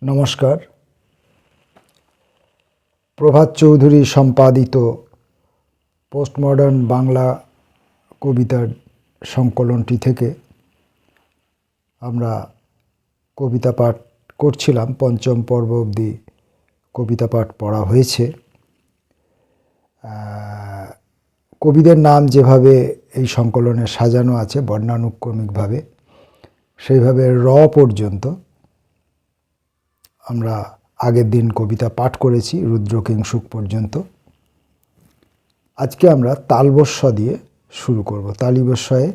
নমস্কার। প্রভাত চৌধুরী সম্পাদিত পোস্টমডার্ন বাংলা কবিতার সংকলনটি থেকে আমরা কবিতা পাঠ করছিলাম। পঞ্চম পর্ব অবধি কবিতা পাঠ পড়া হয়েছে। কবিদের নাম যেভাবে এই সংকলনে সাজানো আছে বর্ণানুক্রমিকভাবে, সেইভাবে র পর্যন্ত আমরা আগের দিন কবিতা পাঠ করেছি, রুদ্রকিংশুক পর্যন্ত। আজকে আমরা তালবস্য দিয়ে শুরু করব। তালিবস্যয়ে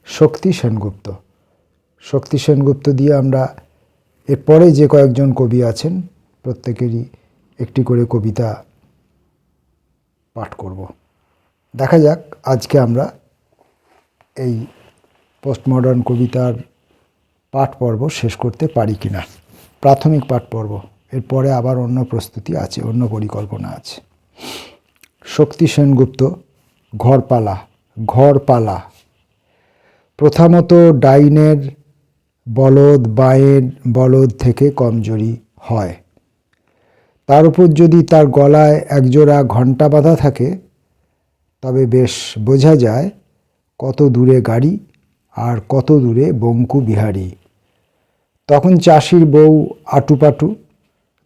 শক্তি সেনগুপ্ত। শক্তি সেনগুপ্ত দিয়ে আমরা এরপরে যে কয়েকজন কবি আছেন প্রত্যেকেরই একটি করে কবিতা পাঠ করব। দেখা যাক আজকে আমরা এই পোস্টমডার্ন কবিতার পাঠ পর্ব শেষ করতে পারি কিনা। প্রাথমিক পাঠ পর্ব, এরপরে আবার অন্য প্রস্তুতি আছে, অন্য পরিকল্পনা আছে। শক্তি সেনগুপ্ত। ঘরপালা। ঘরপালা। প্রথমত ডাইনের বলদ বাঁয়ের বলদ থেকে কমজোরি হয়। তার উপর যদি তার গলায় একজোড়া ঘণ্টা বাঁধা থাকে তবে বেশ বোঝা যায় কত দূরে গাড়ি আর কত দূরে বঙ্কু বিহারী। তখন চাষির বউ আটুপাটু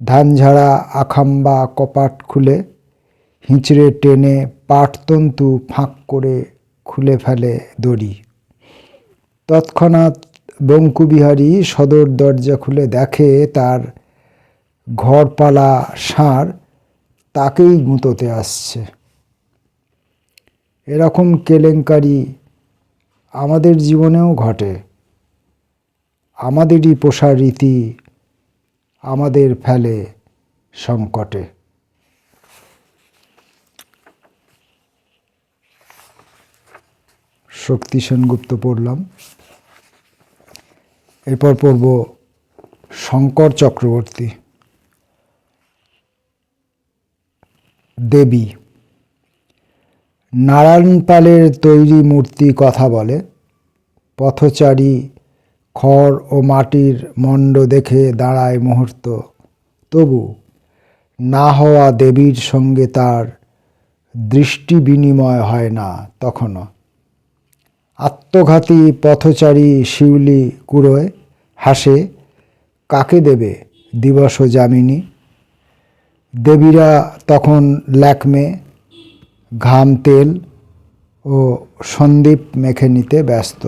ধান ঝাড়া আখাম্বা কপাট খুলে হিঁচড়ে টেনে পাটতন্তু ফাঁক করে খুলে ফেলে দড়ি। তৎক্ষণাৎ বঙ্কুবিহারী সদর দরজা খুলে দেখে তার ঘরপালা ষাঁড় তাকেই গুঁতোতে আসছে। এরকম কেলেঙ্কারি আমাদের জীবনেও ঘটে। আমাদেরই পোষা রীতি আমাদের ফেলে সংকটে। শক্তি সেনগুপ্ত পড়লাম। এরপর পড়ব শঙ্কর চক্রবর্তী। দেবী। নারায়ণ পালের তৈরি মূর্তি কথা বলে। পথচারী খড় ও মাটির মণ্ড দেখে দাঁড়ায় মুহূর্ত, তবু না হওয়া দেবীর সঙ্গে তার দৃষ্টি বিনিময় হয় না তখনও। আত্মঘাতী পথচারী শিউলি কুড়োয় হাসে, কাকে দেবে দিবস যামিনী। দেবীরা তখন ল্যাকমে, ঘাম তেল ও সন্দীপ মেখে নিতে ব্যস্ত।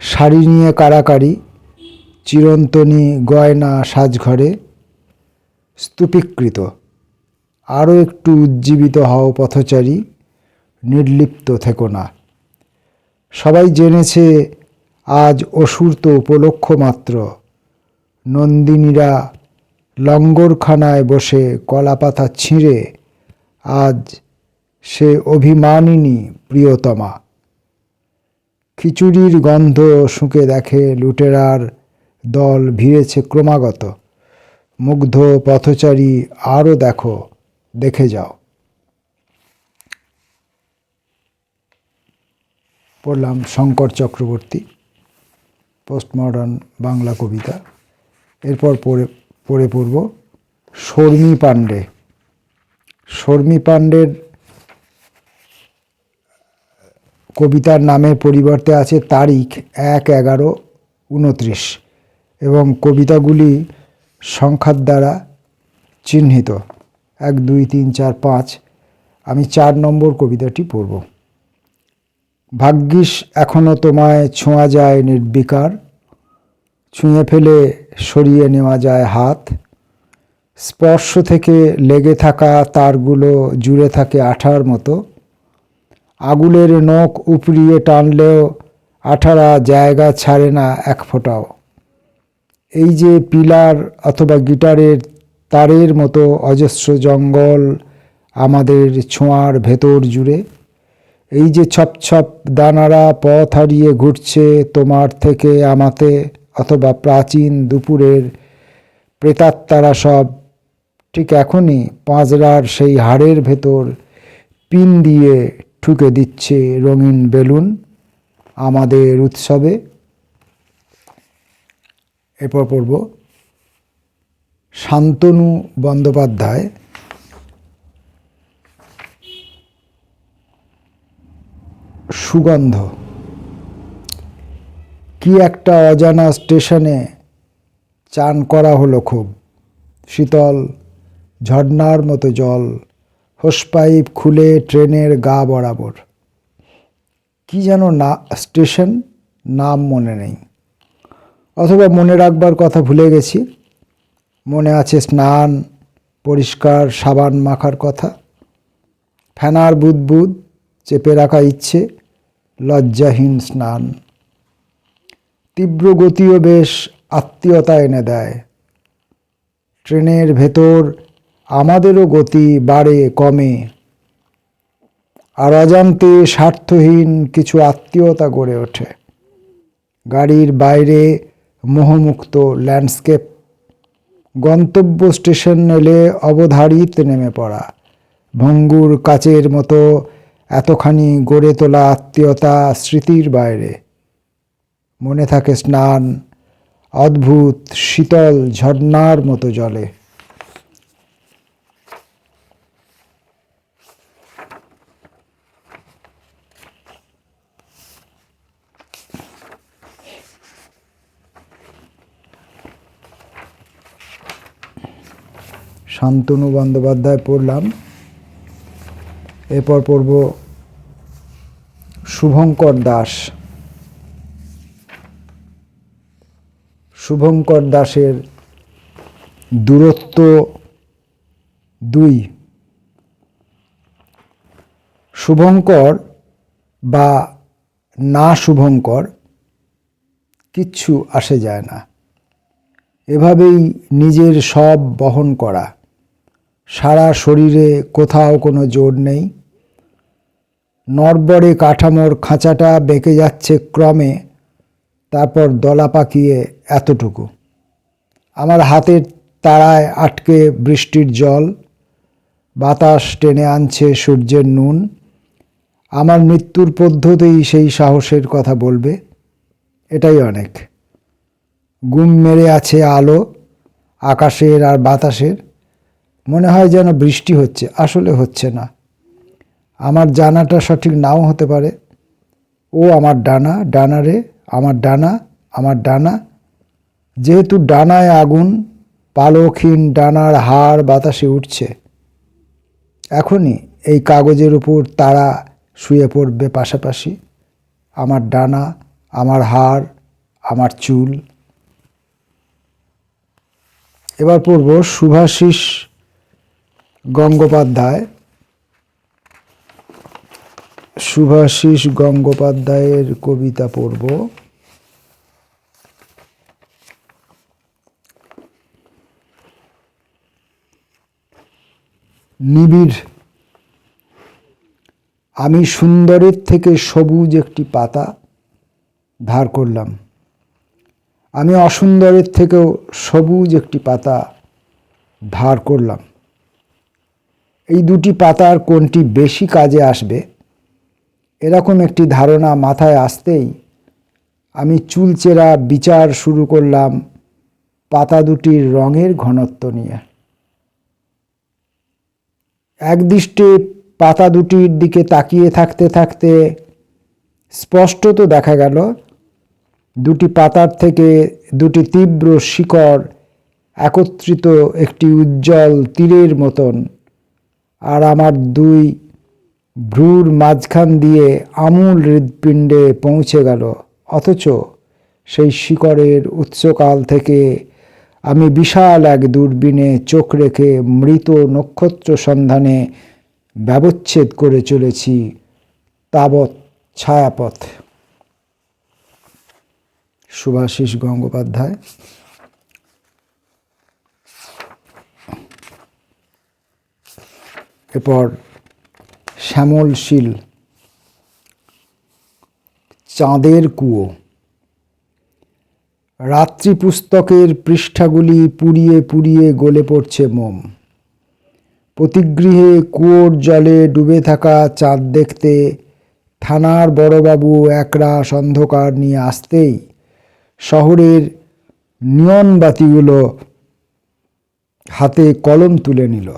শাড়ি নিয়ে কাড়াকাড়ি, চিরন্তনী গয়না সাজঘরে স্তূপীকৃত। আরও একটু উজ্জীবিত হও পথচারী, নির্লিপ্ত থেকো না। সবাই জেনেছে আজ অসূর্ত উপলক্ষ মাত্র। নন্দিনীরা লঙ্গরখানায় বসে কলাপাতা ছিঁড়ে আজ সে অভিমানিনী প্রিয়তমা। খিচুড়ির গন্ধ শুঁকে দেখে লুটেরার দল ভিড়েছে ক্রমাগত। মুগ্ধ পথচারী আরও দেখো, দেখে যাও। পড়লাম শঙ্কর চক্রবর্তী পোস্টমডার্ন বাংলা কবিতা। এরপর পড়ব শর্মী পাণ্ডে। শর্মী পাণ্ডের কবিতার নামের পরিবর্তে আছে তারিখ 1-11-29 এবং কবিতাগুলি সংখ্যার দ্বারা চিহ্নিত 1, 2, 3, 4, 5। আমি 4 নম্বর কবিতাটি পড়ব। ভাগ্যিস এখনো তোমায় ছোঁয়া যায় নির্বিকার, ছুঁয়ে ফেলে সরিয়ে নেওয়া যায় হাত। স্পর্শ থেকে লেগে থাকা তারগুলো জুড়ে থাকে আঠার মতো। আগুলের নখ উপড়িয়ে টানলেও আঠারা জায়গা ছাড়ে না এক ফোঁটাও। এই যে পিলার অথবা গিটারের তারের মতো অজস্র জঙ্গল আমাদের ছোঁয়ার ভেতর জুড়ে। এই যে ছপছপ দানারা পথ হারিয়ে ঘুরছে তোমার থেকে আমাতে, অথবা প্রাচীন দুপুরের প্রেতাত্মারা সব ঠিক এখনই পাঁজরার সেই হাড়ের ভেতর পিন দিয়ে ঠুকে দিচ্ছে রঙিন বেলুন আমাদের উৎসবে। এরপর পড়ব শান্তনু বন্দ্যোপাধ্যায় সুগন্ধ। কি একটা অজানা স্টেশনে চান করা হলো খুব, শীতল ঝর্ণার মতো জল, হোসপাইপ খুলে ট্রেনের গা বরাবর। কি যেন না স্টেশন, নাম মনে নেই, অথবা মনে রাখবার কথা ভুলে গেছি। মনে আছে স্নান, পরিষ্কার সাবান মাখার কথা, ফেনার বুদবুদ, চেপে রাখা ইচ্ছে, লজ্জাহীন স্নান। তীব্র গতিও বেশ আত্মীয়তা এনে দেয়। ট্রেনের ভেতর আমাদেরও গতি বাড়ে কমে, আর অজান্তে স্বার্থহীন কিছু আত্মীয়তা গড়ে ওঠে। গাড়ির বাইরে মোহমুক্ত ল্যান্ডস্কেপ, গন্তব্য স্টেশন এলে অবধারিত নেমে পড়া, ভঙ্গুর কাচের মতো এতখানি গড়ে তোলা আত্মীয়তা স্মৃতির বাইরে। মনে থাকে স্নান, অদ্ভুত শীতল ঝর্ণার মতো জলে। শান্তনু বন্দ্যোপাধ্যায় পড়লাম। এরপর পড়ব শুভঙ্কর দাস। শুভঙ্কর দাসের দূরত্ব 2। শুভঙ্কর বা না শুভঙ্কর কিচ্ছু আসে যায় না, এভাবেই নিজের সব বহন করা। সারা শরীরে কোথাও কোনো জোর নেই, নড়বড়ে কাঠামোর খাঁচাটা বেঁকে যাচ্ছে ক্রমে, তারপর দলা পাকিয়ে এতটুকু। আমার হাতের তাড়ায় আটকে বৃষ্টির জল, বাতাস টেনে আনছে সূর্যের নুন। আমার মৃত্যুর পদ্ধতিই সেই সাহসের কথা বলবে, এটাই অনেক। গুম মেরে আছে আলো আকাশের আর বাতাসের, মনে হয় যেন বৃষ্টি হচ্ছে, আসলে হচ্ছে না। আমার জানাটা সঠিক নাও হতে পারে। ও আমার ডানা, ডানা রে আমার ডানা, আমার ডানা। যেহেতু ডানায় আগুন, পালকহীন ডানার হাড় বাতাসে উঠছে। এখনই এই কাগজের উপর তারা শুয়ে পড়বে পাশাপাশি, আমার ডানা, আমার হাড়, আমার চুল। এবার পড়ব শুভাশিস গঙ্গোপাধ্যায়। শুভাশিস গঙ্গোপাধ্যায়ের কবিতা পড়ব। নিবিড়। আমি সুন্দরের থেকে সবুজ একটি পাতা ধার করলাম। আমি অসুন্দরের থেকেও সবুজ একটি পাতা ধার করলাম। এই দুটি পাতার কোনটি বেশি কাজে আসবে, এরকম একটি ধারণা মাথায় আসতেই আমি চুলচেরা বিচার শুরু করলাম পাতা দুটির রঙের ঘনত্ব নিয়ে। একদৃষ্টে পাতা দুটির দিকে তাকিয়ে থাকতে থাকতে স্পষ্টত দেখা গেল দুটি পাতার থেকে দুটি তীব্র শিকড় একত্রিত একটি উজ্জ্বল তীরের মতন, আর আমার দুই ভ্রুর মাঝখান দিয়ে আমূল হৃৎপিণ্ডে পৌঁছে গেল। অথচ সেই শিকড়ের উৎসকাল থেকে আমি বিশাল এক দূরবীনে চোখ রেখে মৃত নক্ষত্র সন্ধানে ব্যবচ্ছেদ করে চলেছি তাবৎ ছায়াপথ। শুভাশিস গঙ্গোপাধ্যায়। এরপর শ্যামল-শীল, চাঁদের কুয়ো। রাত্রি পুস্তকের পৃষ্ঠাগুলি পুড়িয়ে পুড়িয়ে গলে পড়ছে মোম। প্রতিগৃহে কুয়োর জলে ডুবে থাকা চাঁদ দেখতে থানার বড়বাবু একরাশ অন্ধকার নিয়ে আসতেই শহরের নিয়ন বাতিগুলো হাতে কলম তুলে নিল।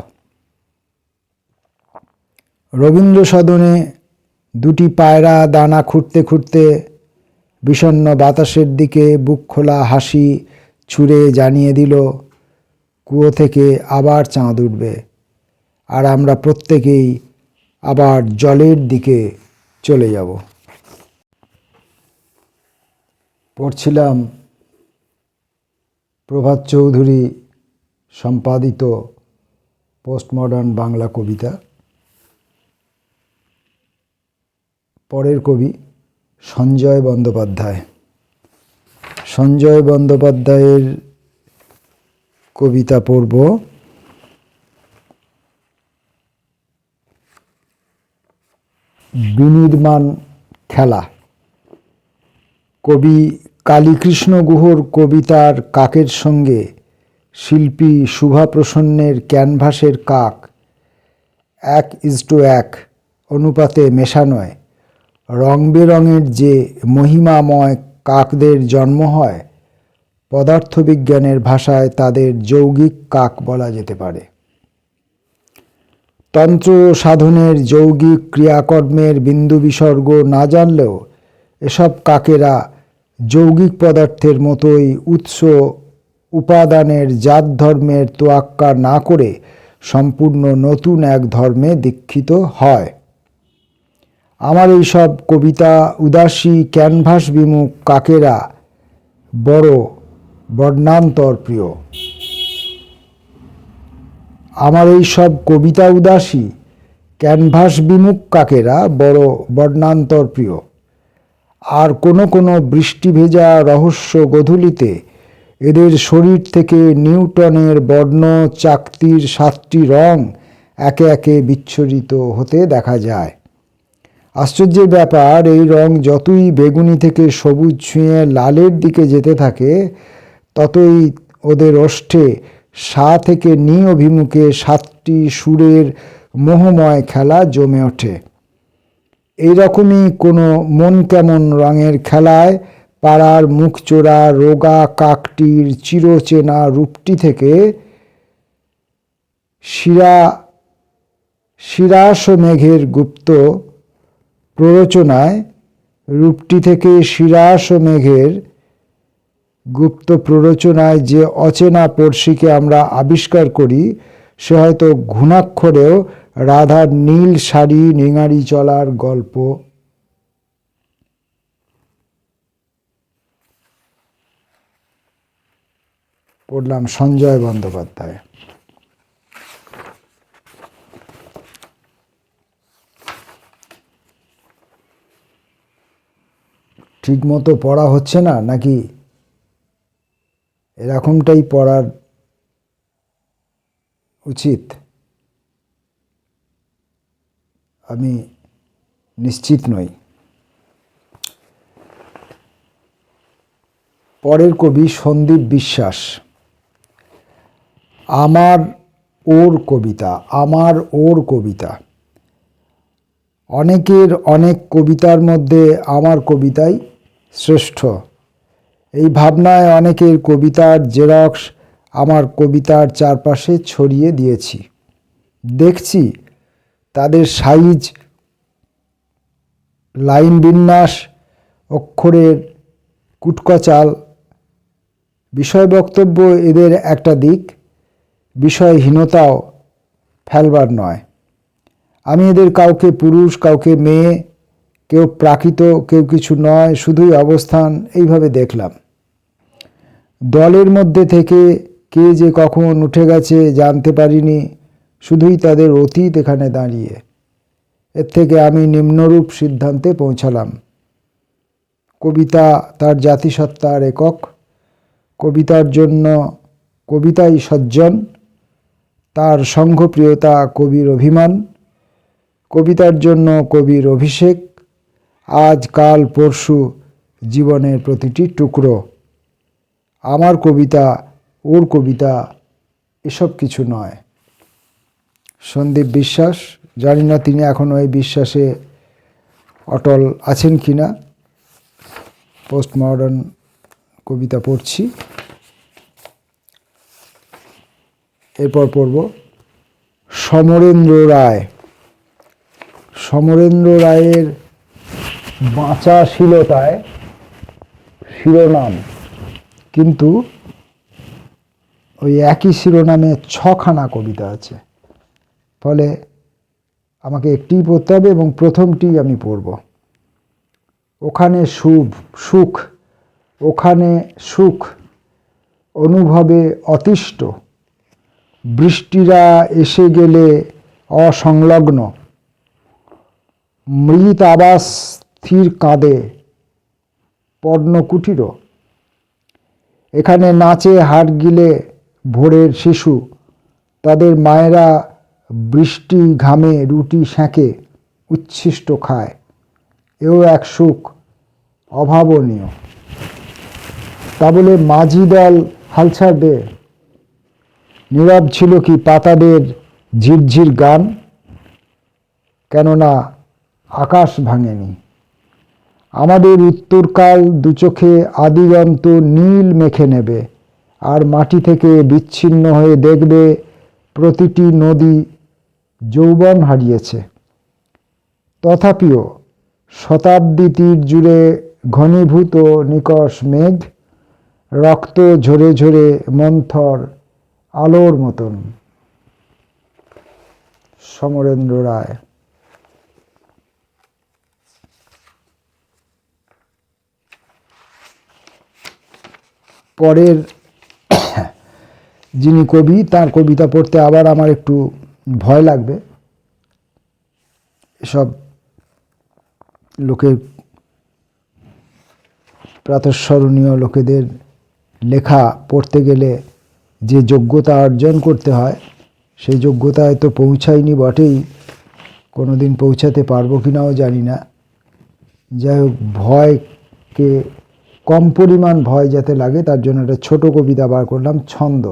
রবীন্দ্র সদনে দুটি পায়রা দানা খুঁড়তে খুঁড়তে বিষণ্ণ বাতাসের দিকে বুক খোলা হাসি ছুঁড়ে জানিয়ে দিল, কুয়ো থেকে আবার চাঁদ উঠবে, আর আমরা প্রত্যেকেই আবার জলের দিকে চলে যাব। পড়ছিলাম প্রভাত চৌধুরী সম্পাদিত পোস্টমডার্ন বাংলা কবিতা। পরের কবি সঞ্জয় বন্দ্যোপাধ্যায়। সঞ্জয় বন্দ্যোপাধ্যায়ের কবিতা পড়ব। বিনির্মাণ খেলা। কবি কালীকৃষ্ণ গুহর কবিতার কাকের সঙ্গে শিল্পী শুভা প্রসন্নের ক্যানভাসের কাক 1:1 অনুপাতে মেশানোয় রং বেরঙের যে মহিমাময় কাকদের জন্ম হয়, পদার্থবিজ্ঞানের ভাষায় তাদের যৌগিক কাক বলা যেতে পারে। তন্ত্র সাধনের যৌগিক ক্রিয়াকর্মের বিন্দু বিসর্গ না জানলেও এসব কাকেরা যৌগিক পদার্থের মতোই উৎস উপাদানের জাত ধর্মের তোয়াক্কা না করে সম্পূর্ণ নতুন এক ধর্মে দীক্ষিত হয়। আমার এই সব কবিতা উদাসী ক্যানভাস বিমুখ কাকেরা বড় বর্ণান্তর প্রিয়। আমার এই সব কবিতা উদাসী ক্যানভাস বিমুখ কাকেরা বড় বর্ণান্তর প্রিয়। আর কোনো কোনো বৃষ্টি ভেজা রহস্য গোধূলিতে এদের শরীর থেকে নিউটনের বর্ণ চাকতির 7টি রং একে একে বিচ্ছুরিত হতে দেখা যায়। আশ্চর্যের ব্যাপার, এই রং যতই বেগুনি থেকে সবুজ ছুঁয়ে লালের দিকে যেতে থাকে, ততই ওদের ওষ্ঠে সা থেকে নি অভিমুখে 7টি সুরের মোহময় খেলা জমে ওঠে। এইরকমই কোনো মন কেমন রঙের খেলায় পাড়ার মুখচোরা রোগা কাকটির চিরচেনা রূপটি থেকে শিরাস মেঘের গুপ্ত প্ররোচনায় যে অচেনা পড়শিকে আমরা আবিষ্কার করি, সে হয়তো ঘুণাক্ষরেও রাধার নীল শাড়ি নিঙাড়ি চলার গল্প পড়লাম। সঞ্জয় বন্দ্যোপাধ্যায়। ঠিক মতো পড়া হচ্ছে না নাকি এরকমটাই পড়ার উচিত? আমি নিশ্চিত নই। পরের কবি সন্দীপ বিশ্বাস। আমার ওর কবিতা। অনেকের অনেক কবিতার মধ্যে আমার কবিতাই শ্রেষ্ঠ, এই ভাবনায় অনেকের কবিতার জেরক্স আমার কবিতার চারপাশে ছড়িয়ে দিয়েছি। দেখছি তাদের সাইজ, লাইন বিন্যাস, অক্ষরের কুটকচাল, বিষয় বক্তব্য এদের একটা দিক, বিষয়হীনতাও ফেলবার নয়। আমি এদের কাউকে পুরুষ, কাউকে মেয়ে, কেউ প্রাকৃত, কেউ কিছু নয়, শুধুই অবস্থান, এইভাবে দেখলাম। দলের মধ্যে থেকে কে যে কখন উঠে গেছে জানতে পারিনি, শুধুই তাদের অতীত এখানে দাঁড়িয়ে। এর থেকে আমি নিম্নরূপ সিদ্ধান্তে পৌঁছালাম: কবিতা তার জাতিসত্তার একক, কবিতার জন্য কবিতাই সজ্জন, তার সংঘপ্রিয়তা কবির অভিমান, কবিতার জন্য কবির অভিষেক, আজ কাল পরশু জীবনের প্রতিটি টুকরো। আমার কবিতা, ওর কবিতা, এসব কিছু নয়। সন্দীপ বিশ্বাস। জানি না তিনি এখনও এই বিশ্বাসে অটল আছেন কিনা। পোস্টমডার্ন কবিতা পড়ছি। এরপর পড়ব সমরেন্দ্র রায়। সমরেন্দ্র রায়ের বাঁচাশীলতায় শিরোনাম, কিন্তু ওই একই শিরোনামে 6খানা কবিতা আছে, ফলে আমাকে একটিই পড়তে হবে এবং প্রথমটি আমি পড়ব। ওখানে সুখ, ওখানে সুখ অনুভবে অতিষ্ঠ, বৃষ্টিরা এসে গেলে অসংলগ্ন, মৃত আবাস স্থির কাঁদে পর্ণকুটির, এখানে নাচে হাড় গিলে ভোরের শিশু, তাদের মায়েরা বৃষ্টি ঘামে রুটি সেঁকে উচ্ছিষ্ট খায়, এও এক সুখ অভাবনীয়। তা বলে মাঝি দল হাল ছাড়বে? নীরব ছিল কি পাতাদের ঝিরঝির গান? কেননা আকাশ ভাঙেনি। আমাদের উত্তরকাল দুচোখে আদিগন্ত নীল মেখে নেবে, আর মাটি থেকে বিচ্ছিন্ন হয়ে দেখবে প্রতিটি নদী যৌবন হারিয়েছে। তথাপিও শতাব্দী তীর জুড়ে ঘনীভূত নিকষ মেঘ, রক্ত ঝরে ঝরে মন্থর আলোর মতন। সমরেন্দ্র রায়। পরের যিনি কবি, তার কবিতা পড়তে আবার আমার একটু ভয় লাগবে। এসব লোকের, প্রাতঃস্মরণীয় লোকেদের লেখা পড়তে গেলে যে যোগ্যতা অর্জন করতে হয়, সেই যোগ্যতায় তো পৌঁছাইনি বটেই, কোনো দিন পৌঁছাতে পারবো কি নাও জানি না। যাই হোক, ভয়কে কম পরিমাণ ভয় যাতে লাগে তার জন্য একটা ছোট কবিতা বার করলাম, ছন্দ।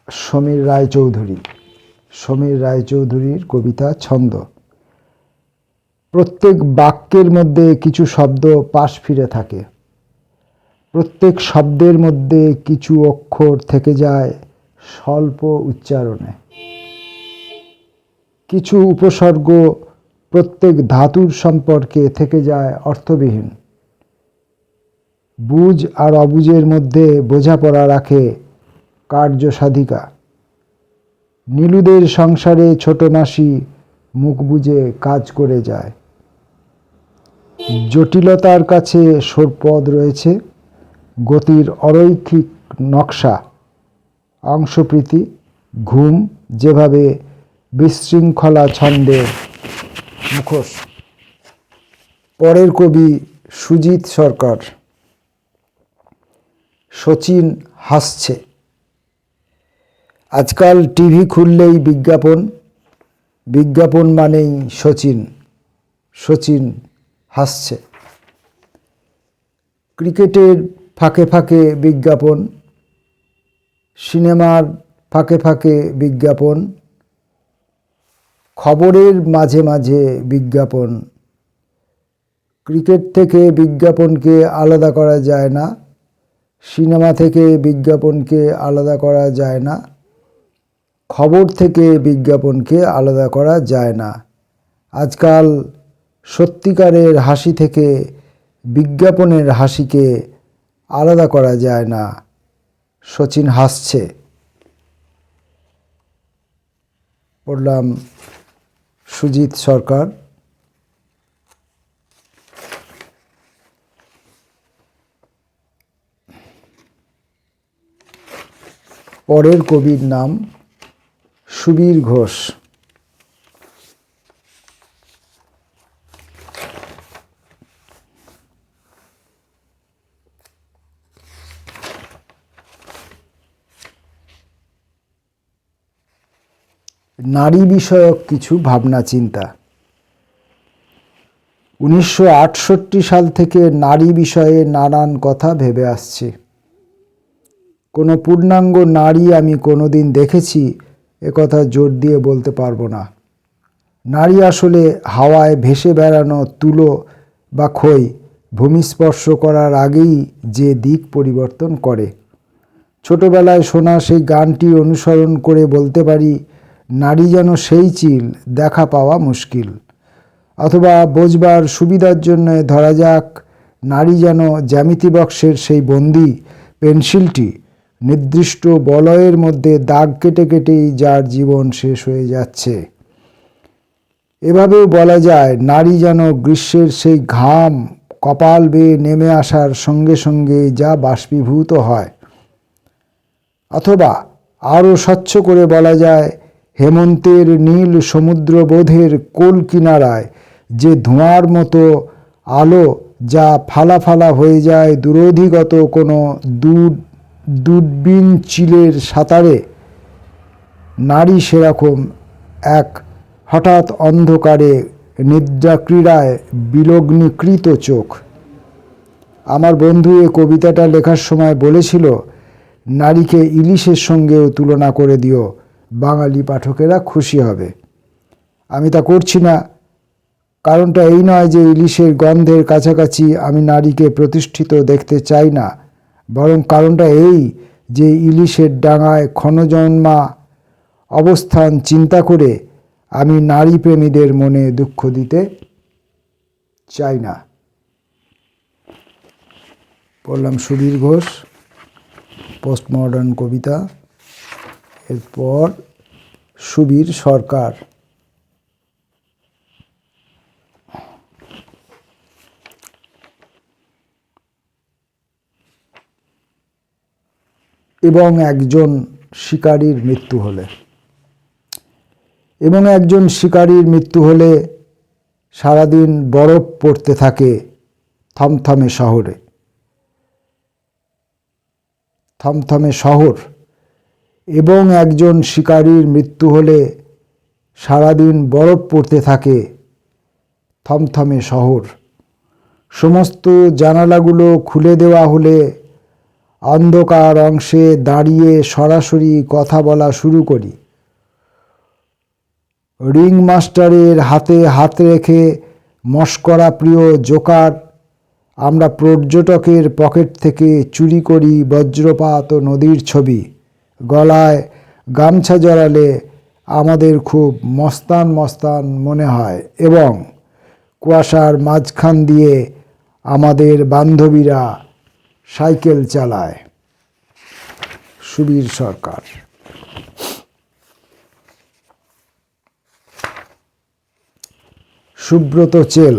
সমীর রায়চৌধুরী, সমীর রায়চৌধুরীর কবিতা ছন্দ। প্রত্যেক বাক্যের মধ্যে কিছু শব্দ পাশ ফিরে থাকে, প্রত্যেক শব্দের মধ্যে কিছু অক্ষর থেকে যায় স্বল্প উচ্চারণে, কিছু উপসর্গ প্রত্যেক ধাতুর সম্পর্কে থেকে যায় অর্থবিহীন। বুঝ আর অবুঝের মধ্যে বোঝাপড়া রাখে কার্য সাধিকা। নীলুদের সংসারে ছোট মাসি মুখ বুজে কাজ করে যায়। জটিলতার কাছে সোরপদ রয়েছে, গতির অরৈখিক নকশা, অংশপ্রীতি, ঘুম যেভাবে বিশৃঙ্খলা ছন্দের মুখোশ। পরের কবি সুজিত সরকার। শচীন হাসছে। আজকাল টিভি খুললেই বিজ্ঞাপন, বিজ্ঞাপন মানেই শচীন, শচীন হাসছে। ক্রিকেটের ফাঁকে ফাঁকে বিজ্ঞাপন, সিনেমার ফাঁকে ফাঁকে বিজ্ঞাপন, খবরের মাঝে মাঝে বিজ্ঞাপন। ক্রিকেট থেকে বিজ্ঞাপনকে আলাদা করা যায় না, সিনেমা থেকে বিজ্ঞাপনকে আলাদা করা যায় না, খবর থেকে বিজ্ঞাপনকে আলাদা করা যায় না। আজকাল সত্যিকারের হাসি থেকে বিজ্ঞাপনের হাসিকে আলাদা করা যায় না। শচীন হাসছে। পড়লাম সুজিত সরকার। পরের কবির নাম সুবীর ঘোষ। নারী বিষয়ক কিছু ভাবনা চিন্তা। 1968 সাল থেকে নারী বিষয়ে নানান কথা ভেবে আসছি। কোনো পূর্ণাঙ্গ নারী আমি কোনোদিন দেখেছি একথা জোর দিয়ে বলতে পারবো না। নারী আসলে হাওয়ায় ভেসে বেড়ানো তুলো বা খই ভূমিস্পর্শ করার আগেই যে দিক পরিবর্তন করে, ছোটবেলায় শোনা সেই গানটি অনুসরণ করে বলতে পারি, নারী যেন সেই চিল, দেখা পাওয়া মুশকিল। অথবা বোঝবার সুবিধার জন্য ধরা যাক, নারী যেন জ্যামিতি বক্সের সেই বন্দি পেন্সিলটি, নির্দিষ্ট বলয়ের মধ্যে দাগ কেটে কেটেই যার জীবন শেষ হয়ে যাচ্ছে। এভাবেও বলা যায়, নারী যেন গ্রীষ্মের সেই ঘাম কপাল বেয়ে নেমে আসার সঙ্গে সঙ্গে যা বাষ্পীভূত হয়। অথবা আরও স্বচ্ছ করে বলা যায়, হেমন্তের নীল সমুদ্রবোধের কোল কিনারায় যে ধোঁয়ার মতো আলো যা ফালা ফালা হয়ে যায় দূরধিগত কোনো দূরবীন চিলের সাঁতারে, নারী সেরকম এক হঠাৎ অন্ধকারে নিদ্রাক্রীড়ায় বিলগ্নীকৃত চোখ। আমার বন্ধু এ কবিতাটা লেখার সময় বলেছিল, নারীকে ইলিশের সঙ্গেও তুলনা করে দিও, বাঙালি পাঠকেরা খুশি হবে। আমি তা করছি না। কারণটা এই নয় যে ইলিশের গন্ধের কাছাকাছি আমি নারীকে প্রতিষ্ঠিত দেখতে চাই না, বরং কারণটা এই যে ইলিশের ডাঙায় ক্ষণজন্মা অবস্থান চিন্তা করে আমি নারী প্রেমীদের মনে দুঃখ দিতে চাই না। পড়লাম সুবীর ঘোষ, পোস্ট মডার্ন কবিতা। এরপর সুবীর সরকার। এবং একজন শিকারীর মৃত্যু হলে। এবং একজন শিকারীর মৃত্যু হলে সারাদিন বরফ পড়তে থাকে থমথমে শহরে। থমথমে শহর। এবং একজন শিকারীর মৃত্যু হলে সারাদিন বরফ পড়তে থাকে থমথমে শহর। সমস্ত জানালাগুলো খুলে দেওয়া হলে অন্ধকার অংশে দাঁড়িয়ে সরাসরি কথা বলা শুরু করি। রিং মাস্টারের হাতে হাত রেখে মশকরা প্রিয় জোকার, আমরা পর্যটকের পকেট থেকে চুরি করি বজ্রপাত ও নদীর ছবি। গলায় গামছা জড়ালে আমাদের খুব মস্তান মস্তান মনে হয় এবং কুয়াশার মাঝখান দিয়ে আমাদের বান্ধবীরা সাইকেল চালায়। সুবীর সরকার। সুব্রত চেল।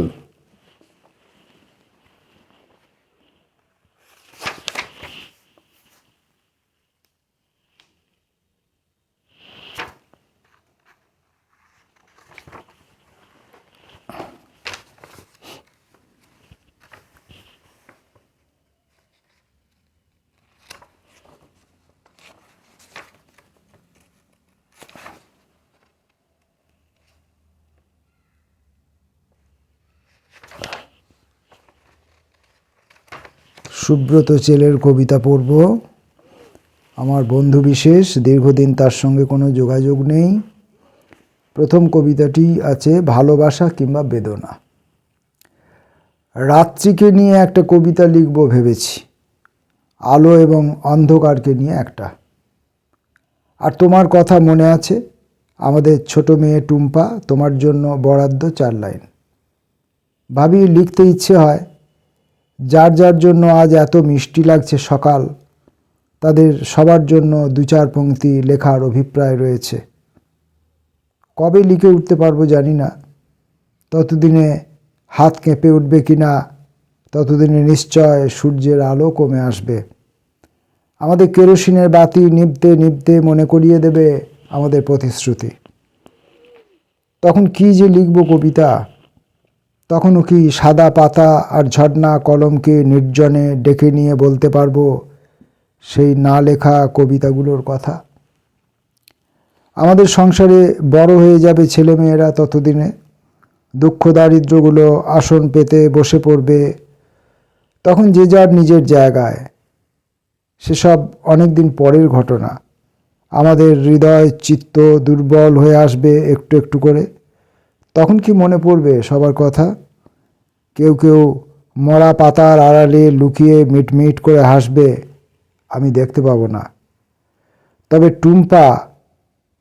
সুব্রত চেলের কবিতা পড়ব। আমার বন্ধু বিশেষ, দীর্ঘদিন তার সঙ্গে কোনো যোগাযোগ নেই। প্রথম কবিতাটি আছে ভালোবাসা কিংবা বেদনা। রাত্রিকে নিয়ে একটা কবিতা লিখব ভেবেছি, আলো এবং অন্ধকারকে নিয়ে একটা। আর তোমার কথা মনে আছে, আমাদের ছোট মেয়ে টুম্পা, তোমার জন্য বরাদ্দ 4 লাইন। ভাবি লিখতে ইচ্ছে হয়, যার যার জন্য আজ এত মিষ্টি লাগছে সকাল, তাদের সবার জন্য 2-4 পংক্তি লেখার অভিপ্রায় রয়েছে। কবে লিখে উঠতে পারবো জানি না। ততদিনে হাত কেঁপে উঠবে কিনা, ততদিনে নিশ্চয় সূর্যের আলো কমে আসবে। আমাদের কেরোসিনের বাতি নিভতে নিভতে মনে করিয়ে দেবে আমাদের প্রতিশ্রুতি। তখন কি যে লিখব কবিতা, তখনও কি সাদা পাতা আর ঝর্ণা কলমকে নির্জনে ডেকে নিয়ে বলতে পারবো সেই না লেখা কবিতাগুলোর কথা। আমাদের সংসারে বড় হয়ে যাবে ছেলেমেয়েরা, ততদিনে দুঃখ দারিদ্র্যগুলো আসন পেতে বসে পড়বে। তখন যে যার নিজের জায়গায়। সেসব অনেক দিন পরের ঘটনা। আমাদের হৃদয় চিত্ত দুর্বল হয়ে আসবে একটু একটু করে। তখন কি মনে পড়বে সবার কথা? কেউ কেউ মরা পাতার আড়ালে লুকিয়ে মিটমিট করে হাসবে, আমি দেখতে পাবো না। তবে টুম্পা,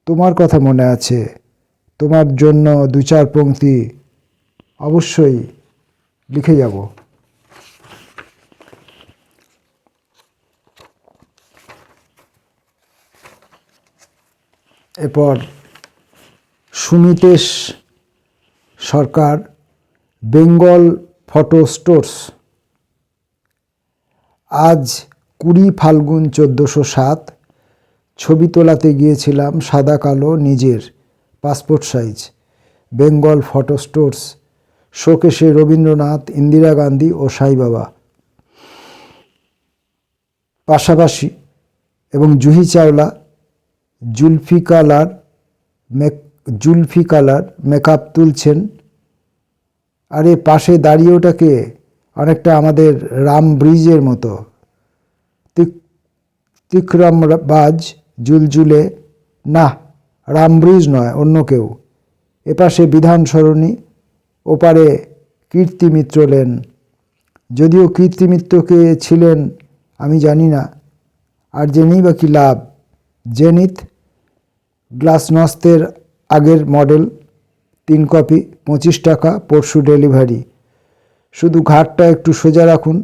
তোমার কথা মনে আছে, তোমার জন্য 2-4 পংক্তি অবশ্যই লিখে যাব। এরপর সুমিতেশ সরকার, বেঙ্গল ফটো স্টোর্স। আজ 20 ফাল্গুন 1407, ছবি তোলাতে গিয়েছিলাম সাদা কালো নিজের passport size. Bengal photo stores, শোকেশে রবীন্দ্রনাথ, ইন্দিরা গান্ধী ও সাই বাবা পাশাপাশি, এবং জুহি চাওলা জুলফিকালার মেকআপ তুলছেন। আরে পাশে দাঁড়িয়ে ওটাকে, অনেকটা আমাদের রাম ব্রিজের মতো। তিকরামবাজ জুলজুলে, না রাম ব্রিজ নয়, অন্য কেউ। এপাশে বিধান সরণি, ওপারে কীর্তিমিত্র লেন। যদিও কীর্তিমিত্রকে ছিলেন আমি জানি না, আর জেনেই বা কী লাভ। জেনিথ গ্লাসনস্তের আগের মডেল, 3 কপি, 25 টাকা, পরশু ডেলিভারি। শুধু ঘাটটা একটু সোজা রাখুন,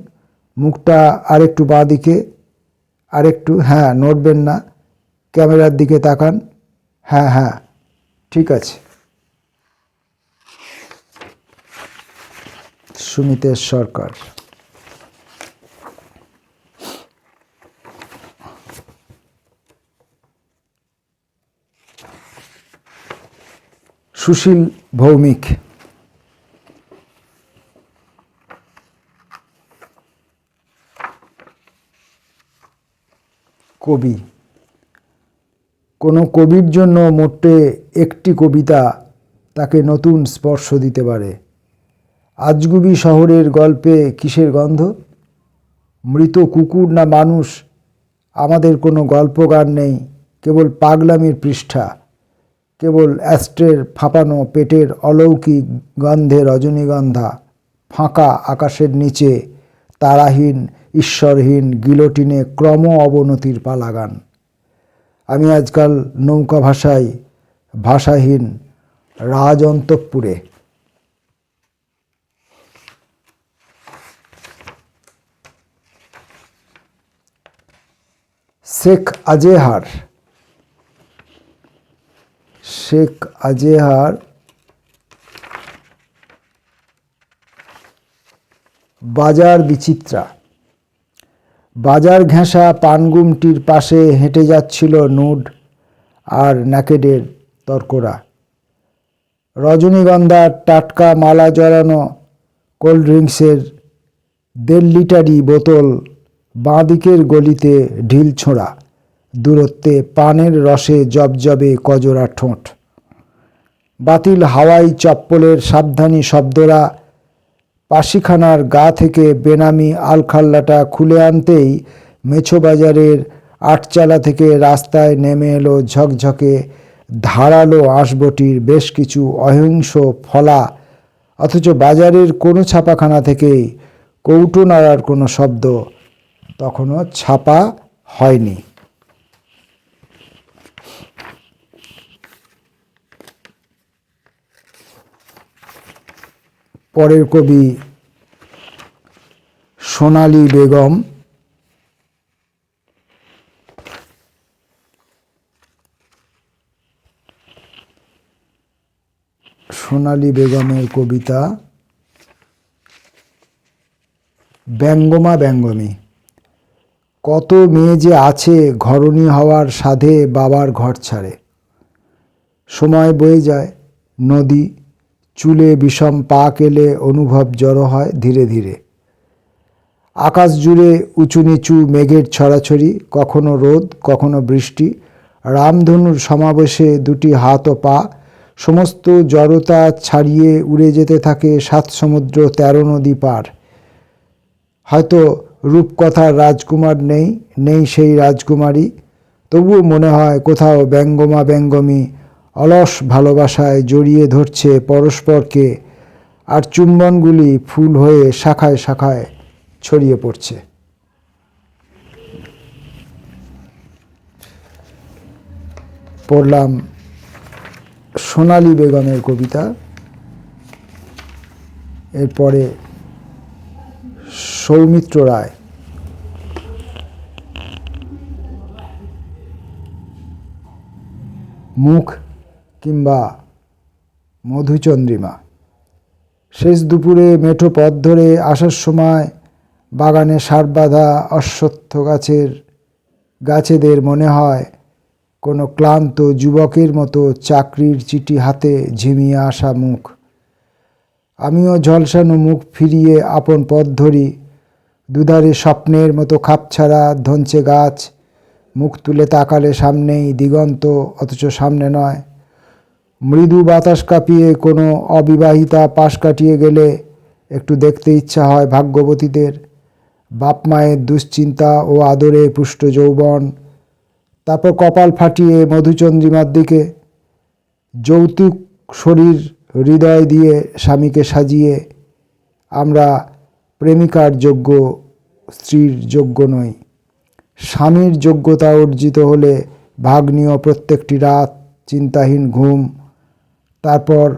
মুখটা আরেকটু বাঁ দিকে, আরেকটু, হ্যাঁ নড়বেন না, ক্যামেরার দিকে তাকান, হ্যাঁ হ্যাঁ ঠিক আছে। সুমিতেশ সরকার। সুশীল ভৌমিক, কবি। কোনো কবির জন্য মোটে একটি কবিতা তাকে নতুন স্পর্শ দিতে পারে। আজগুবি শহরের গল্পে কিসের গন্ধ? মৃত কুকুর না মানুষ, আমাদের কোনো গল্প গান নেই, কেবল পাগলামির পৃষ্ঠা, কেবল অ্যাস্ট্রের ফাঁপানো পেটের অলৌকিক গন্ধে রজনীগন্ধা, ফাঁকা আকাশের নিচে তারাহীন ঈশ্বরহীন গিলোটিনে ক্রম অবনতির পালাগান। আমি আজকাল নৌকা ভাষায় ভাষাহীন রাজ অন্তঃপুরে। শেখ আজেহার, শেখ আজেহার বাজার বিচিত্রা। বাজার ঘেঁষা পানগুমটির পাশে হেঁটে যাচ্ছিল নুড আর ন্যাকেডের তর্করা। রজনীগন্ধার টাটকা মালা জড়ানো কোল্ড ড্রিঙ্কসের 1.5 লিটারি বোতল বাঁদিকের গলিতে ঢিল ছোঁড়া, দূরত্বে পানের রসে জবজবে কজরা ঠোঁট। বাতিল হাওয়াই চপ্পলের সাবধানী শব্দরা পাশিখানার গা থেকে বেনামি আলখাল্লাটা খুলে আনতেই মেছো বাজারের আটচালা থেকে রাস্তায় নেমে এলো ঝকঝকে ধারালো আঁশবটির বেশ কিছু অহিংস ফলা, অথচ বাজারের কোনো ছাপাখানা থেকেই কৌটো নাড়ার কোনো শব্দ তখনও ছাপা হয়নি। পরের কবি সোনালী বেগম। সোনালী বেগমের কবিতা ব্যঙ্গমা ব্যঙ্গমী। কত মেয়ে যে আছে ঘরণী হওয়ার সাধে বাবার ঘর ছাড়ে। সময় বয়ে যায়, নদী চুলে বিষম পাক এলে অনুভব জড়ো হয় ধীরে ধীরে। আকাশ জুড়ে উঁচু নিচু মেঘের ছড়াছড়ি, কখনো রোদ কখনো বৃষ্টি। রামধনুর সমাবেশে 2টি হাত ও পা, সমস্ত জড়তা ছাড়িয়ে উড়ে যেতে থাকে 7 সমুদ্র 13 নদী পার। হয়তো রূপকথার রাজকুমার নেই সেই রাজকুমারী, তবুও মনে হয় কোথাও ব্যঙ্গমা ব্যঙ্গমী অলস ভালোবাসায় জড়িয়ে ধরছে পরস্পরকে, আর চুম্বনগুলি ফুল হয়ে শাখায় শাখায় ছড়িয়ে পড়ছে। পড়লাম সোনালী বেগমের কবিতা, এরপরে সৌমিত্র রায়, মুখ কিংবা মধুচন্দ্রিমা। শেষ দুপুরে মেঠো পথ ধরে আসার সময় বাগানে সার বাঁধা অশ্বত্থ গাছেদের মনে হয় কোনো ক্লান্ত যুবকের মতো চাকরির চিঠি হাতে ঝিমিয়ে আসা মুখ। আমিও ঝলসানো মুখ ফিরিয়ে আপন পথ ধরি। দুধারে স্বপ্নের মতো খাপছাড়া ধনচে গাছ, মুখ তুলে তাকালে সামনেই দিগন্ত, অথচ সামনে নয়। মৃদু বাতাস কাঁপিয়ে কোনো অবিবাহিতা পাশ কাটিয়ে গেলে একটু দেখতে ইচ্ছা হয় ভাগ্যবতীদের, বাপ মায়ের দুশ্চিন্তা ও আদরে পুষ্ট যৌবন। তারপর কপাল ফাটিয়ে মধুচন্দ্রিমার দিকে। যৌতুক শরীর হৃদয় দিয়ে স্বামীকে সাজিয়ে আমরা প্রেমিকার যোগ্য, স্ত্রীর যোগ্য নই। স্বামীর যোগ্যতা অর্জিত হলে ভাগ্নীয় প্রত্যেকটি রাত চিন্তাহীন ঘুম। তারপর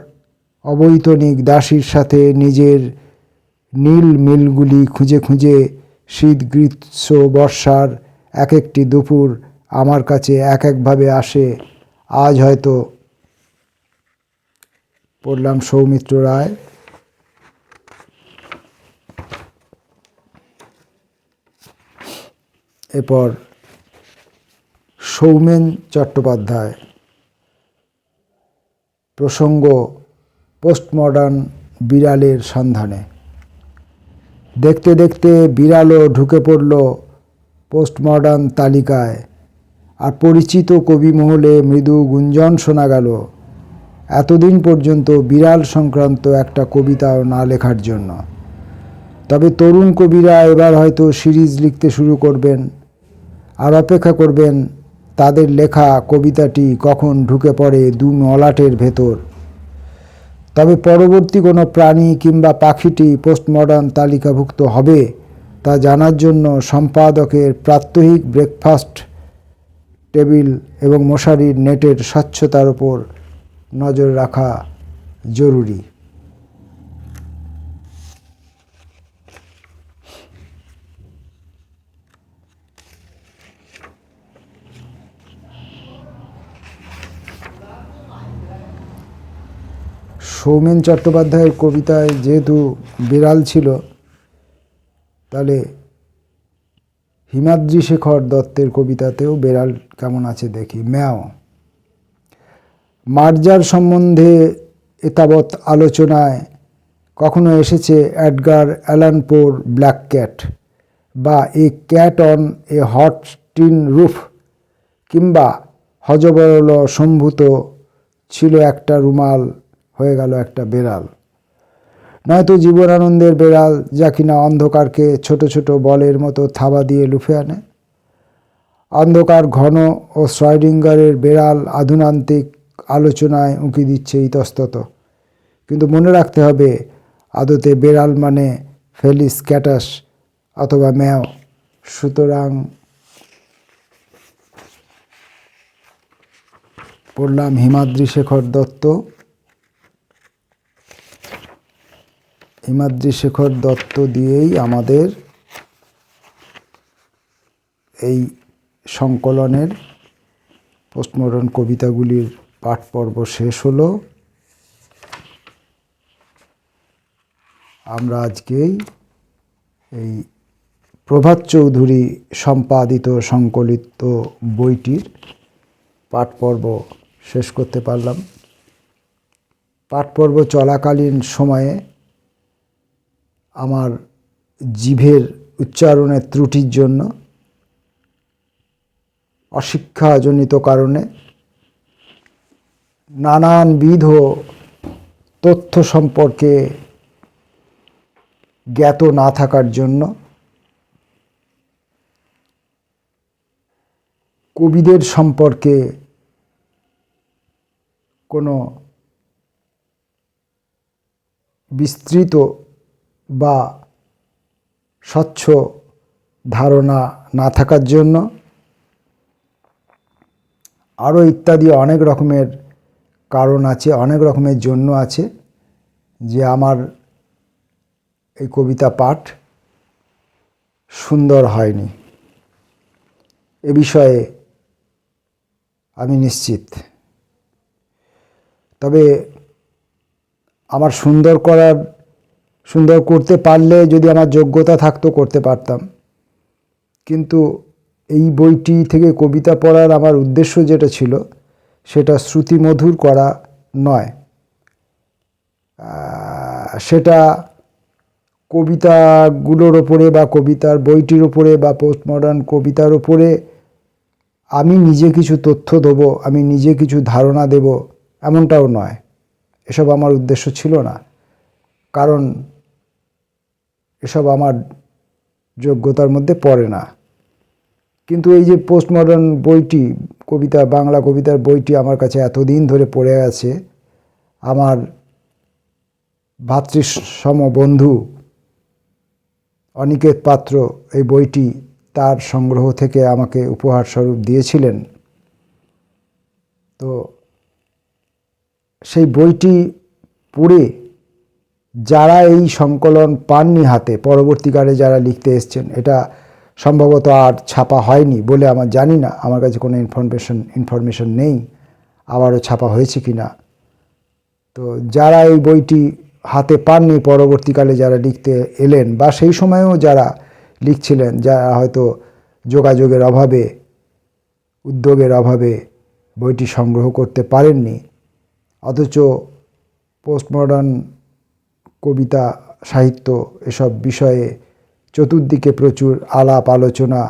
অবৈতনিক দাসীর সাথে নিজের নীল মিলগুলি খুঁজে খুঁজে শীত গ্রীষ্ম বর্ষার এক একটি দুপুর আমার কাছে এক একভাবে আসে। আজ হয়তো পড়লাম সৌমিত্র রায়। এরপর সৌমেন চট্টোপাধ্যায়, প্রসঙ্গ পোস্টমডার্ন বিড়ালের সন্ধানে। দেখতে দেখতে বিড়ালও ঢুকে পড়ল পোস্টমডার্ন তালিকায়, আর পরিচিত কবি মহলে মৃদু গুঞ্জন শোনা গেল এতদিন পর্যন্ত বিড়াল সংক্রান্ত একটা কবিতাও না লেখার জন্য। তবে তরুণ কবিরা এবার হয়তো সিরিজ লিখতে শুরু করবেন, আর অপেক্ষা করবেন তাদের লেখা কবিতাটি কখন ঢুকে পড়ে দু মলাটের ভেতর। তবে পরবর্তী কোনো প্রাণী কিংবা পাখিটি পোস্টমডার্ন তালিকাভুক্ত হবে তা জানার জন্য সম্পাদকের প্রাত্যহিক ব্রেকফাস্ট টেবিল এবং মশারির নেটের স্বচ্ছতার উপর নজর রাখা জরুরি। সৌমেন চট্টোপাধ্যায়ের কবিতায় যেহেতু বিড়াল ছিল, তাহলে হিমাদ্রি শেখর দত্তের কবিতাতেও বিড়াল কেমন আছে দেখি। ম্যাও। মার্জার সম্বন্ধে এতাবৎ আলোচনায় কখনো এসেছে এডগার অ্যালান পোর ব্ল্যাক ক্যাট, বা a cat on a hot tin roof, কিংবা হযবরল সম্ভূত ছিল একটা রুমাল, হয়ে গেল একটা বেড়াল। নয়তো জীবনানন্দের বেড়াল, যা কিনা অন্ধকারকে ছোট ছোট বলের মতো থাবা দিয়ে লুফে আনে। অন্ধকার ঘন ও শ্রয়ডিঙ্গারের বেড়াল আধুনান্তিক আলোচনায় উঁকি দিচ্ছে ইতস্তত। কিন্তু মনে রাখতে হবে, আদতে বেড়াল মানে ফেলিস ক্যাটাস অথবা ম্যাও। সুতরাং পড়লাম হিমাদ্রি শেখর দত্ত। হিমাদ্রি শেখর দত্ত দিয়েই আমাদের এই সংকলনের পোস্টমডার্ন কবিতাগুলির পাঠ পর্ব শেষ হলো। আমরা আজকেই এই প্রভাত চৌধুরী সম্পাদিত সংকলিত বইটির পাঠ পর্ব শেষ করতে পারলাম। পাঠ পর্ব চলাকালীন সময়ে আমার জিভের উচ্চারণের ত্রুটির জন্য, অশিক্ষাজনিত কারণে, নানানবিধ তথ্য সম্পর্কে জ্ঞাত না থাকার জন্য, কবিদের সম্পর্কে কোনো বিস্তৃত বা স্বচ্ছ ধারণা না থাকার জন্য আরও ইত্যাদি অনেক রকমের কারণ আছে, অনেক রকমের জন্য আছে যে আমার এই কবিতা পাঠ সুন্দর হয়নি। এ বিষয়ে আমি নিশ্চিত। তবে আমার সুন্দর করতে পারলে যদি আমার যোগ্যতা থাকতো করতে পারতাম, কিন্তু এই বইটি থেকে কবিতা পড়ার আমার উদ্দেশ্য যেটা ছিল সেটা শ্রুতিমধুর করা নয়, সেটা কবিতাগুলোর ওপরে বা কবিতার বইটির ওপরে বা পোস্টমডার্ন কবিতার ওপরে আমি নিজে কিছু তথ্য দেব, আমি নিজে কিছু ধারণা দেব, এমনটাও নয়। এসব আমার উদ্দেশ্য ছিল না, কারণ এসব আমার যোগ্যতার মধ্যে পড়ে না। কিন্তু এই যে পোস্টমডার্ন বইটি, বাংলা কবিতার বইটি আমার কাছে এতদিন ধরে পড়ে আছে, আমার ভাতৃসম বন্ধু অনিকেত পাত্র এই বইটি তার সংগ্রহ থেকে আমাকে উপহার স্বরূপ দিয়েছিলেন। তো সেই বইটি পড়ে যারা এই সংকলন পাননি হাতে, পরবর্তীকালে যারা লিখতে এসছেন, এটা সম্ভবত আর ছাপা হয়নি বলে আমার জানি না, আমার কাছে কোনো ইনফরমেশন নেই আবারও ছাপা হয়েছে কি না। তো যারা এই বইটি হাতে পাননি, পরবর্তীকালে যারা লিখতে এলেন বা সেই সময়েও যারা লিখছিলেন, যারা হয়তো যোগাযোগের অভাবে, উদ্যোগের অভাবে বইটি সংগ্রহ করতে পারেননি, অথচ পোস্টমডার্ন কবিতা সাহিত্য এসব বিষয়ে চতুর্দিকে প্রচুর আলাপ আলোচনা,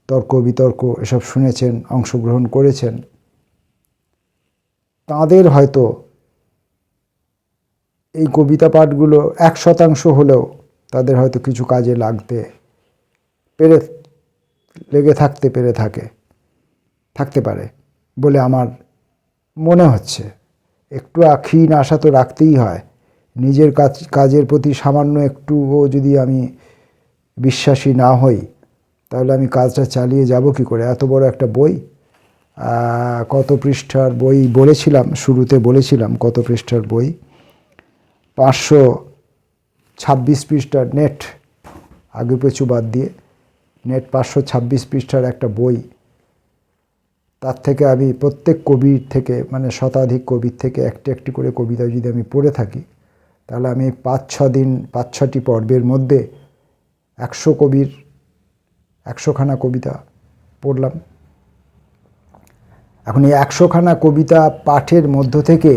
তর্ক বিতর্ক এসব শুনেছেন, অংশগ্রহণ করেছেন, তাঁদের হয়তো এই কবিতা পাঠগুলো 1% হলেও তাদের হয়তো কিছু কাজে থাকতে পারে বলে আমার মনে হচ্ছে। একটু ক্ষীণ আশা তো রাখতেই হয়। নিজের কাজের প্রতি সামান্য একটুও যদি আমি বিশ্বাসী না হই, তাহলে আমি কাজটা চালিয়ে যাব কি করে? এত বড় একটা বই, কত পৃষ্ঠার বই শুরুতে বলেছিলাম কত পৃষ্ঠার বই, 526 পৃষ্ঠার নেট, আগে পেছু বাদ দিয়ে নেট 526 পৃষ্ঠার একটা বই। তার থেকে আমি প্রত্যেক কবির থেকে, মানে শতাধিক কবির থেকে একটি করে কবিতা যদি আমি পড়ে থাকি, তাহলে আমি 5-6টি পর্বের মধ্যে 100খানা কবিতা পড়লাম। এখন এই 100খানা কবিতা পাঠের মধ্য থেকে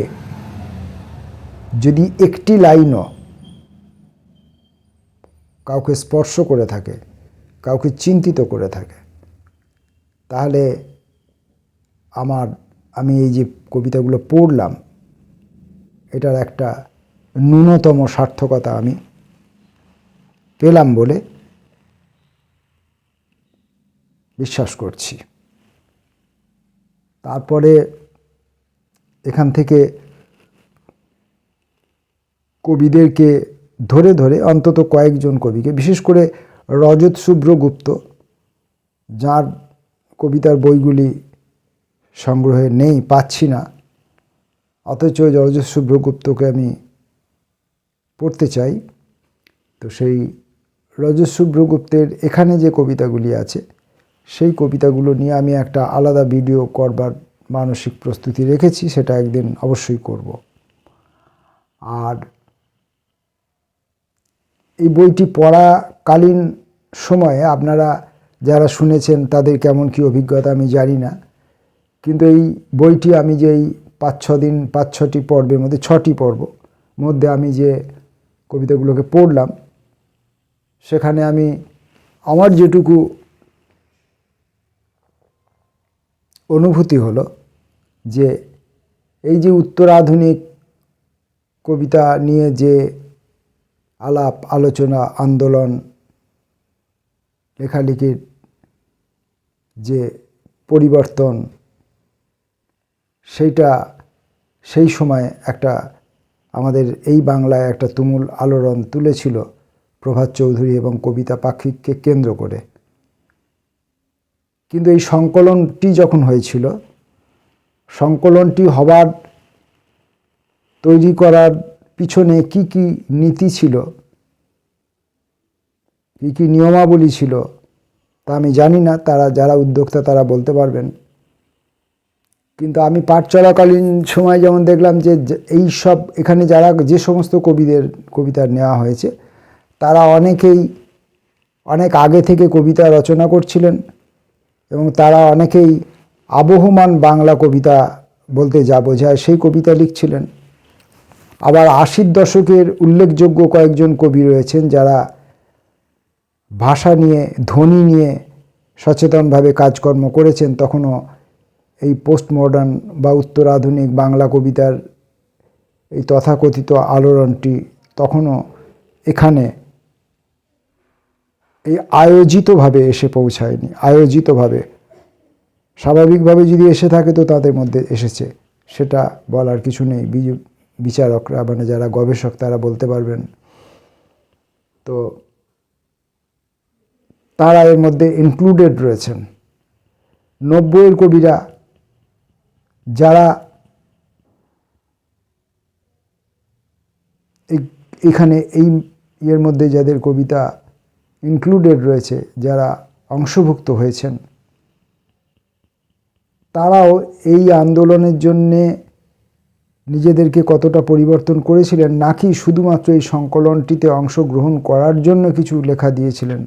যদি একটি লাইনও কাউকে স্পর্শ করে থাকে, কাউকে চিন্তিত করে থাকে, তাহলে আমি এই যে কবিতাগুলো পড়লাম, এটার একটা ন্যূনতম সার্থকতা আমি পেলাম বলে বিশ্বাস করছি। তারপরে এখান থেকে কবিদেরকে ধরে অন্তত কয়েকজন কবিকে, বিশেষ করে রজত শুভ্র গুপ্ত, যার কবিতার বইগুলি সংগ্রহে নেই, পাচ্ছি না, অথচ রজত শুভ্র গুপ্তকে আমি পড়তে চাই। তো সেই রজত শুভ্র গুপ্তের এখানে যে কবিতাগুলি আছে, সেই কবিতাগুলো নিয়ে আমি একটা আলাদা ভিডিও করবার মানসিক প্রস্তুতি রেখেছি, সেটা একদিন অবশ্যই করব। আর এই বইটি পড়াকালীন সময়ে আপনারা যারা শুনেছেন তাদের কেমন কী অভিজ্ঞতা আমি জানি না, কিন্তু এই বইটি আমি যে এই 5-6টি পর্বের মধ্যে 6টি পর্ব মধ্যে আমি যে কবিতাগুলোকে পড়লাম, সেখানে আমার যেটুকু অনুভূতি হলো যে এই যে উত্তরাধুনিক কবিতা নিয়ে যে আলাপ আলোচনা, আন্দোলন, লেখালেখির যে পরিবর্তন, সেই সময় একটা আমাদের এই বাংলায় একটা তুমুল আলোড়ন তুলেছিল প্রভাত চৌধুরী এবং কবিতা পাক্ষিককে কেন্দ্র করে। কিন্তু এই সংকলনটি যখন হয়েছিল, সংকলনটি হবার তৈরি করার পিছনে কি কি নীতি ছিল, কি কি নিয়মাবলী ছিল তা আমি জানি না, তারা যারা উদ্যোক্তা তারা বলতে পারবেন। কিন্তু আমি পাঠ চলাকালীন সময় যেমন দেখলাম যে এই সব এখানে যারা যে সমস্ত কবিদের কবিতা নেওয়া হয়েছে তারা অনেকেই অনেক আগে থেকে কবিতা রচনা করছিলেন এবং তারা অনেকেই আবহমান বাংলা কবিতা বলতে যা বোঝায় সেই কবিতা লিখছিলেন। আবার ৮০ দশকের উল্লেখযোগ্য কয়েকজন কবি রয়েছেন যারা ভাষা নিয়ে, ধ্বনি নিয়ে সচেতনভাবে কাজকর্ম করেছেন। তখনও এই পোস্ট মডার্ন বা উত্তরাধুনিক বাংলা কবিতার এই তথাকথিত আলোড়নটি তখনও এখানে এই আয়োজিতভাবে এসে পৌঁছায়নি। আয়োজিতভাবে, স্বাভাবিকভাবে যদি এসে থাকে তো তাদের মধ্যে এসেছে, সেটা বলার কিছু নেই। বিচারকরা মানে যারা গবেষক তারা বলতে পারবেন। তো তারা এর মধ্যে ইনক্লুডেড রয়েছেন। ৯০-এর কবিরা যারা এখানে এই এর মধ্যে যাদের কবিতা ইনক্লুডেড রয়েছে, যারা অংশভুক্ত হয়েছেন, তারাও এই আন্দোলনের জন্যে নিজেদেরকে কতটা পরিবর্তন করেছিলেন, নাকি শুধুমাত্র এই সংকলনটিতে অংশগ্রহণ করার জন্য কিছু লেখা দিয়েছিলেন,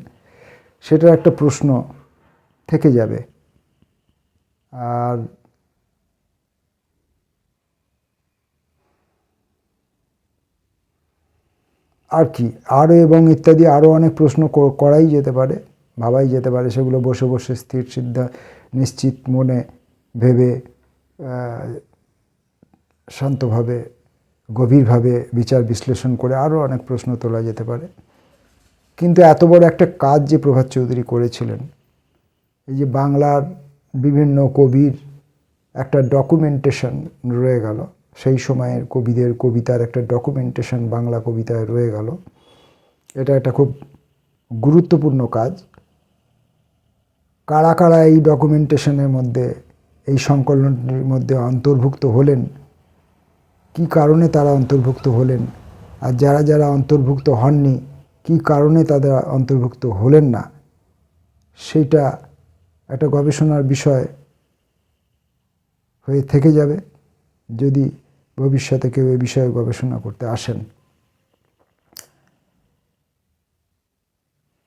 সেটার একটা প্রশ্ন থেকে যাবে। আর কি আরও এবং ইত্যাদি আরও অনেক প্রশ্ন করাই যেতে পারে, ভাবাই যেতে পারে। সেগুলো বসে বসে স্থির নিশ্চিত মনে ভেবে শান্তভাবে গভীরভাবে বিচার বিশ্লেষণ করে আরও অনেক প্রশ্ন তোলা যেতে পারে। কিন্তু এত বড় একটা কাজ যে প্রভাত চৌধুরী করেছিলেন, এই যে বাংলার বিভিন্ন কবির একটা ডকুমেন্টেশন রয়ে গেল, সেই সময়ের কবিদের কবিতার একটা ডকুমেন্টেশন বাংলা কবিতায় রয়ে গেল, এটা একটা খুব গুরুত্বপূর্ণ কাজ। কারা কারা এই ডকুমেন্টেশনের মধ্যে, এই সংকলনটির মধ্যে অন্তর্ভুক্ত হলেন, কি কারণে তারা অন্তর্ভুক্ত হলেন, আর যারা যারা অন্তর্ভুক্ত হননি কি কারণে তাদের অন্তর্ভুক্ত হলেন না, সেইটা একটা গবেষণার বিষয় হয়ে থেকে যাবে যদি ভবিষ্যতে কেউ এ বিষয়ে গবেষণা করতে আসেন।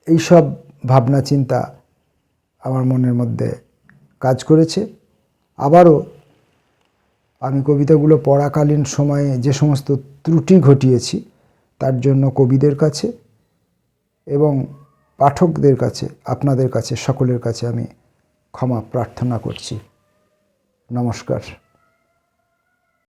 এইসব ভাবনা চিন্তা আমার মনের মধ্যে কাজ করেছে। আবারও আমি কবিতাগুলো পড়াকালীন সময়ে যে সমস্ত ত্রুটি ঘটিয়েছি তার জন্য কবিদের কাছে এবং পাঠকদের কাছে, আপনাদের কাছে, সকলের কাছে আমি ক্ষমা প্রার্থনা করছি। নমস্কার।